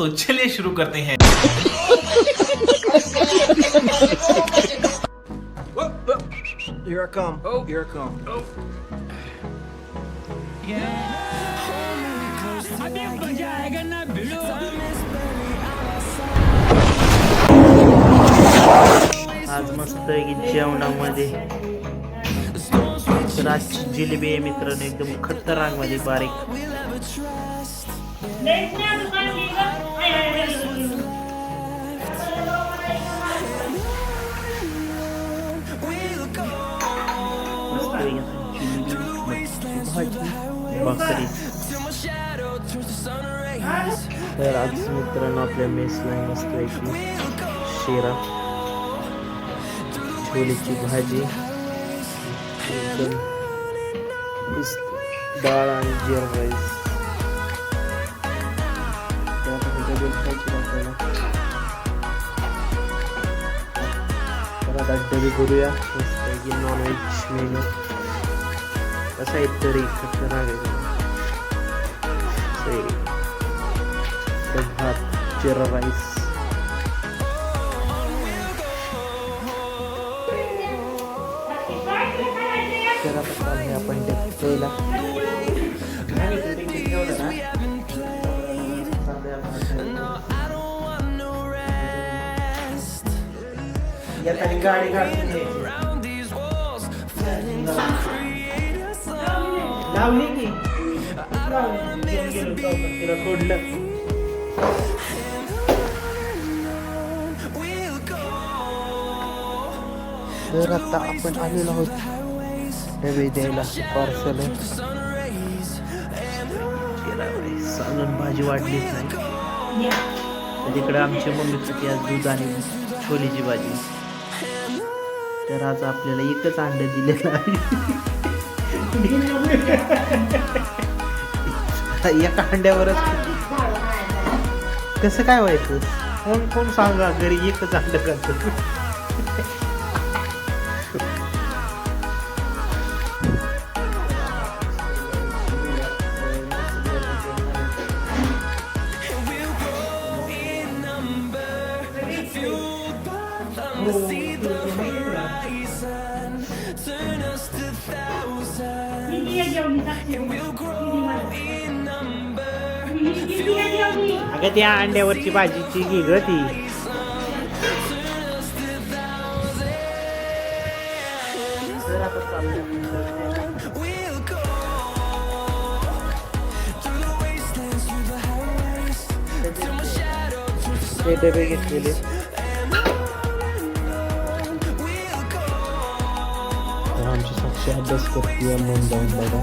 तो चलिए शुरू करते हैं। Here I come. Oh, here I come. Oh. आज मस्त आहे की जेवणामध्ये तर आजची जिलेबी आहे मित्रांनो, एकदम खतरनाक मध्ये बारीक. भाकरी. तर आज मित्रांनो आपल्या मेसला मस्त पैकी शिरा, छोलेची भाजी, डाळ आणि जिरा राईस. तर आता डबे करूया मस्त नॉनव्हेज मेनू. कसा आहे तरी खतरनाक आहे. भात, जिरा राईस. तर आता चालले आपण पहिला गाडी लावली की तिला सोडलं. तर आता आपण आलेलो आहोत डबे द्यायला. पार्सल अजून भाजी वाढलीच नाही. तिकडे आमच्या मम्मीसाठी आज दूध आणि छोलीची भाजी. तर आज आपल्याला एकच अंडे दिलेलं आहे. एका अंड्यावरच कसं काय व्हायचं? कोण कोण सांगा घरी एकच अंड करतो. अगं त्या अंड्यावरची भाजीची घे ग ती. ते डबे घेतलेले. आमची साक्षी अभ्यास करते म्हणून जाऊन बघा.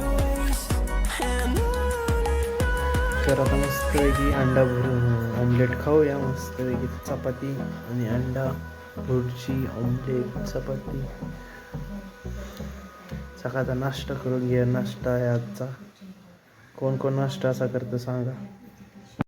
तर आता मस्त पैकी अंडा भरून ऑमलेट खाऊया. मस्त पैकी चपाती आणि अंडा भुर्जी, ऑमलेट, चपाती. सकाळचा नाश्ता करून घ्या. नाश्ता आहे आजचा. कोण कोण नाश्ता असा करतं सांगा.